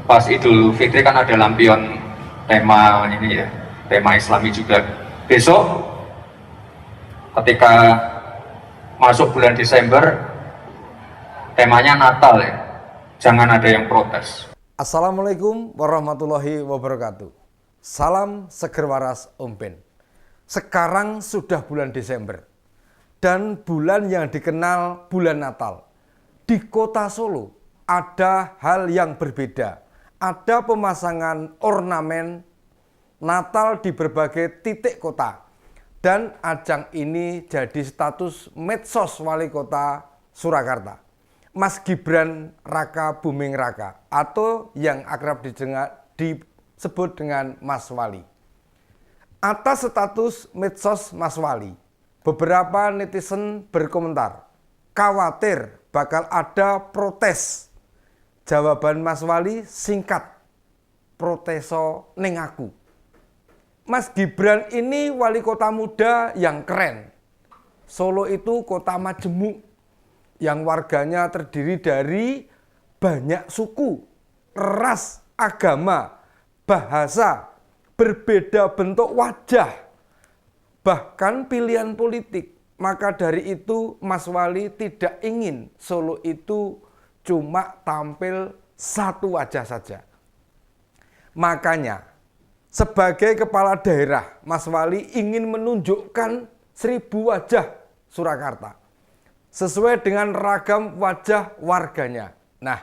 pas Idul Fitri kan ada lampion tema ini ya, tema Islami juga. Besok ketika masuk bulan Desember temanya Natal ya, jangan ada yang protes. Assalamualaikum warahmatullahi wabarakatuh. Salam seger waras Om Ben. Sekarang sudah bulan Desember dan bulan yang dikenal bulan Natal. Di kota Solo ada hal yang berbeda. Ada pemasangan ornamen Natal di berbagai titik kota. Dan ajang ini jadi status medsos wali kota Surakarta, Mas Gibran Raka Buming Raka, atau yang akrab disebut dengan Mas Wali. Atas status medsos Mas Wali, beberapa netizen berkomentar khawatir bakal ada protes. Jawaban Mas Wali singkat, proteso ning aku. Mas Gibran ini wali kota muda yang keren. Solo itu kota majemuk yang warganya terdiri dari banyak suku, ras, agama, bahasa, berbeda bentuk wajah, bahkan pilihan politik. Maka dari itu Mas Wali tidak ingin Solo itu cuma tampil satu wajah saja. Makanya sebagai kepala daerah, Mas Wali ingin menunjukkan 1000 wajah Surakarta sesuai dengan ragam wajah warganya. Nah,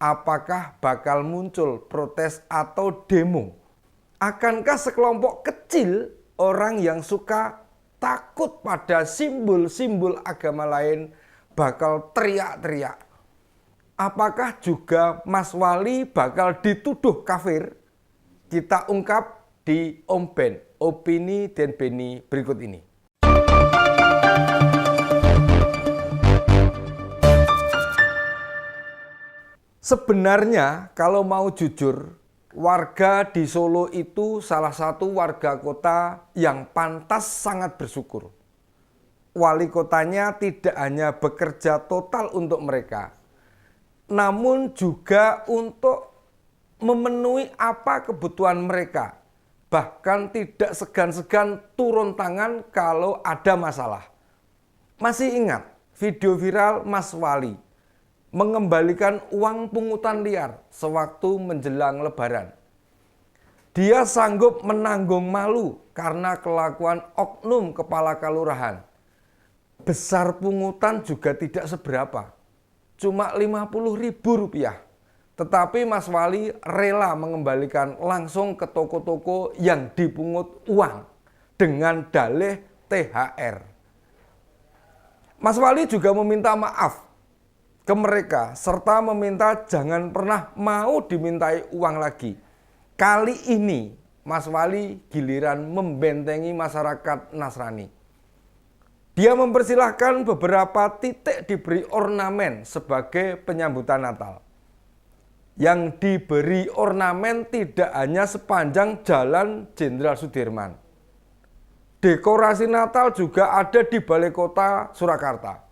apakah bakal muncul protes atau demo? Akankah sekelompok kecil orang yang suka takut pada simbol-simbol agama lain bakal teriak-teriak? Apakah juga Mas Wali bakal dituduh kafir? Kita ungkap di Om Ben, opini dan Beni berikut ini. Sebenarnya kalau mau jujur, warga di Solo itu salah satu warga kota yang pantas sangat bersyukur. Wali kotanya tidak hanya bekerja total untuk mereka, namun juga untuk memenuhi apa kebutuhan mereka. Bahkan tidak segan-segan turun tangan kalau ada masalah. Masih ingat video viral Mas Wali mengembalikan uang pungutan liar sewaktu menjelang Lebaran? Dia sanggup menanggung malu karena kelakuan oknum kepala kelurahan. Besar pungutan juga tidak seberapa, cuma Rp50.000. Tetapi Mas Wali rela mengembalikan langsung ke toko-toko yang dipungut uang dengan dalih THR. Mas Wali juga meminta maaf ke mereka serta meminta jangan pernah mau dimintai uang lagi. Kali ini Mas Wali giliran membentengi masyarakat Nasrani. Dia mempersilahkan beberapa titik diberi ornamen sebagai penyambutan Natal. Yang diberi ornamen tidak hanya sepanjang Jalan Jenderal Sudirman. Dekorasi Natal juga ada di Balai Kota Surakarta.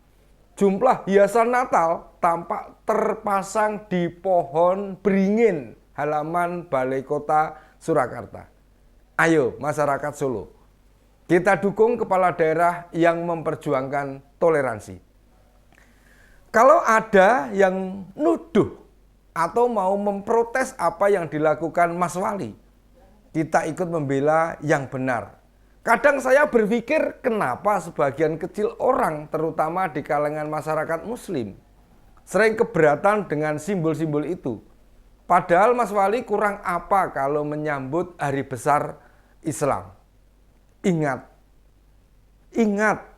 Jumlah hiasan Natal tampak terpasang di pohon beringin halaman Balai Kota Surakarta. Ayo masyarakat Solo, kita dukung kepala daerah yang memperjuangkan toleransi. Kalau ada yang nuduh atau mau memprotes apa yang dilakukan Mas Wali, kita ikut membela yang benar. Kadang saya berpikir kenapa sebagian kecil orang, terutama di kalangan masyarakat Muslim, sering keberatan dengan simbol-simbol itu. Padahal Mas Wali kurang apa kalau menyambut hari besar Islam. Ingat,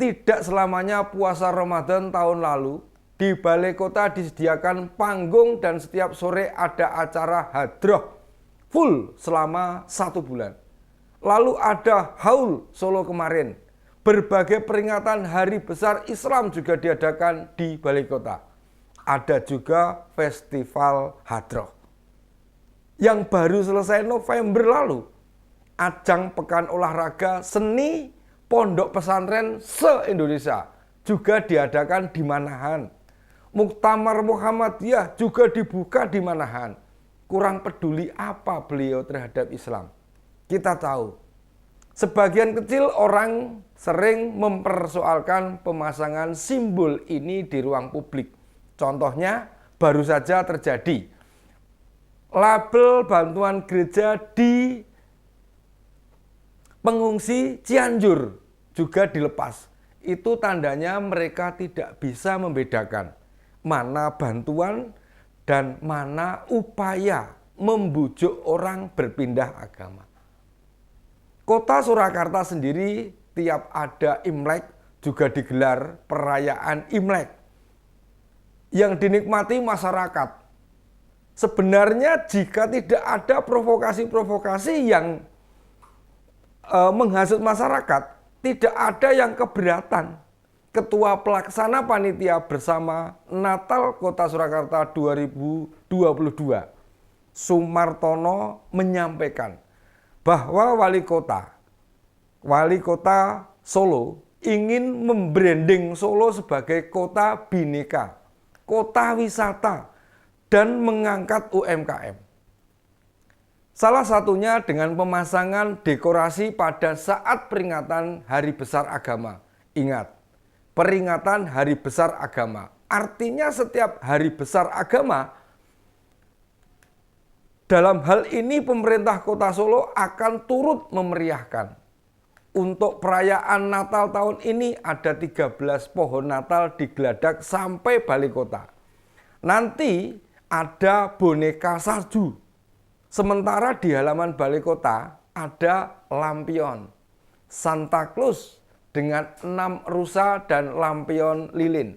tidak selamanya puasa Ramadan tahun lalu di Balai Kota disediakan panggung dan setiap sore ada acara hadroh full selama 1 bulan. Lalu ada haul Solo kemarin. Berbagai peringatan hari besar Islam juga diadakan di Balai Kota. Ada juga festival hadroh yang baru selesai November lalu. Ajang pekan olahraga seni pondok pesantren se-Indonesia juga diadakan di Manahan. Muktamar Muhammadiyah juga dibuka di Manahan. kurang peduli apa beliau terhadap Islam. Kita tahu, sebagian kecil orang sering mempersoalkan pemasangan simbol ini di ruang publik. Contohnya, baru saja terjadi. Label bantuan gereja di pengungsi Cianjur juga dilepas. Itu tandanya mereka tidak bisa membedakan mana bantuan dan mana upaya membujuk orang berpindah agama. Kota Surakarta sendiri tiap ada Imlek juga digelar perayaan Imlek yang dinikmati masyarakat. Sebenarnya jika tidak ada provokasi-provokasi yang menghasut masyarakat, tidak ada yang keberatan. Ketua Pelaksana Panitia Bersama Natal Kota Surakarta 2022, Sumartono, menyampaikan bahwa Wali Kota Solo ingin membranding Solo sebagai kota bineka, kota wisata, dan mengangkat UMKM. Salah satunya dengan pemasangan dekorasi pada saat peringatan Hari Besar Agama. Ingat, peringatan Hari Besar Agama. Artinya setiap hari besar agama, dalam hal ini pemerintah Kota Solo akan turut memeriahkan. Untuk perayaan Natal tahun ini ada 13 pohon Natal digeladak sampai Balai Kota. Nanti ada boneka salju. Sementara di halaman Balai Kota ada lampion Santa Claus dengan 6 rusa dan lampion lilin.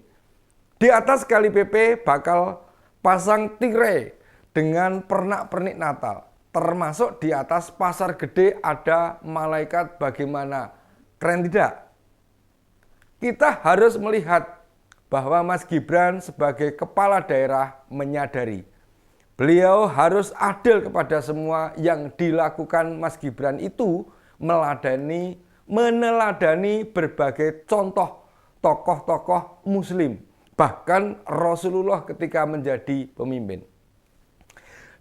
Di atas Kali PP bakal pasang tirai dengan pernak-pernik Natal. Termasuk di atas Pasar Gede ada malaikat bagaimana. Keren tidak? Kita harus melihat bahwa Mas Gibran sebagai kepala daerah menyadari beliau harus adil kepada semua. Yang dilakukan Mas Gibran itu meneladani berbagai contoh tokoh-tokoh Muslim, bahkan Rasulullah ketika menjadi pemimpin.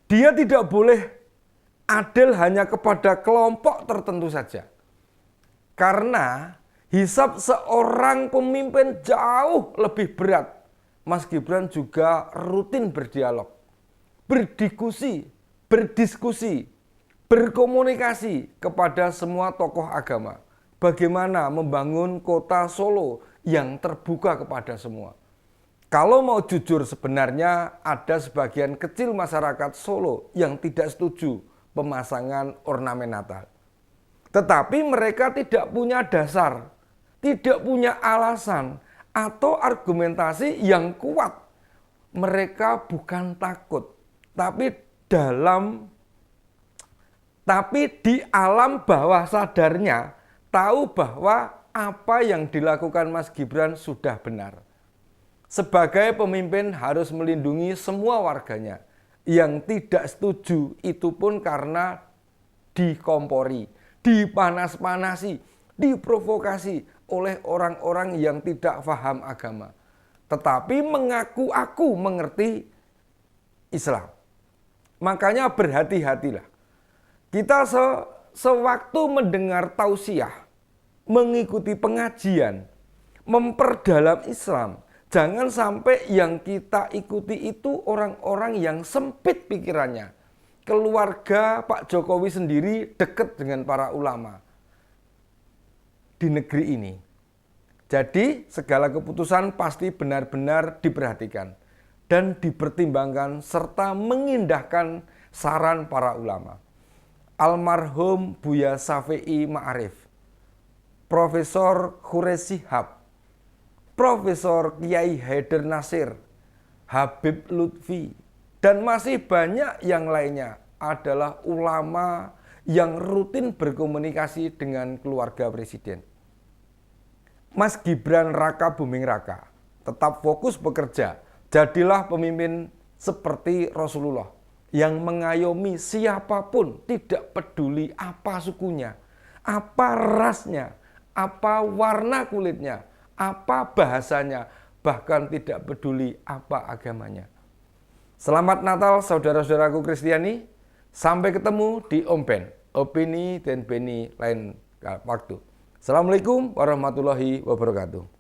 Dia tidak boleh adil hanya kepada kelompok tertentu saja, karena hisab seorang pemimpin jauh lebih berat. Mas Gibran juga rutin berdialog, berdiskusi, berkomunikasi kepada semua tokoh agama. Bagaimana membangun kota Solo yang terbuka kepada semua. Kalau mau jujur, sebenarnya ada sebagian kecil masyarakat Solo yang tidak setuju pemasangan ornamen Natal. Tetapi mereka tidak punya dasar, tidak punya alasan atau argumentasi yang kuat. Mereka bukan takut, tapi di alam bawah sadarnya tahu bahwa apa yang dilakukan Mas Gibran sudah benar. Sebagai pemimpin harus melindungi semua warganya. Yang tidak setuju itu pun karena dikompori, dipanas-panasi, diprovokasi oleh orang-orang yang tidak paham agama, tetapi mengaku aku mengerti Islam. Makanya berhati-hatilah. Kita sewaktu mendengar tausiah, mengikuti pengajian, memperdalam Islam, jangan sampai yang kita ikuti itu orang-orang yang sempit pikirannya. Keluarga Pak Jokowi sendiri dekat dengan para ulama di negeri ini. Jadi segala keputusan pasti benar-benar diperhatikan dan dipertimbangkan serta mengindahkan saran para ulama. Almarhum Buya Syafi'i Ma'arif, Profesor Khureshi Shihab, Profesor Kiai Haidar Nasir, Habib Lutfi, dan masih banyak yang lainnya adalah ulama yang rutin berkomunikasi dengan keluarga presiden. Mas Gibran Raka Buming Raka tetap fokus bekerja. Jadilah pemimpin seperti Rasulullah yang mengayomi siapapun, tidak peduli apa sukunya, apa rasnya, apa warna kulitnya, apa bahasanya, bahkan tidak peduli apa agamanya. Selamat Natal saudara-saudaraku Kristiani. Sampai ketemu di Om Ben, opini dan Beni lain waktu. Assalamualaikum warahmatullahi wabarakatuh.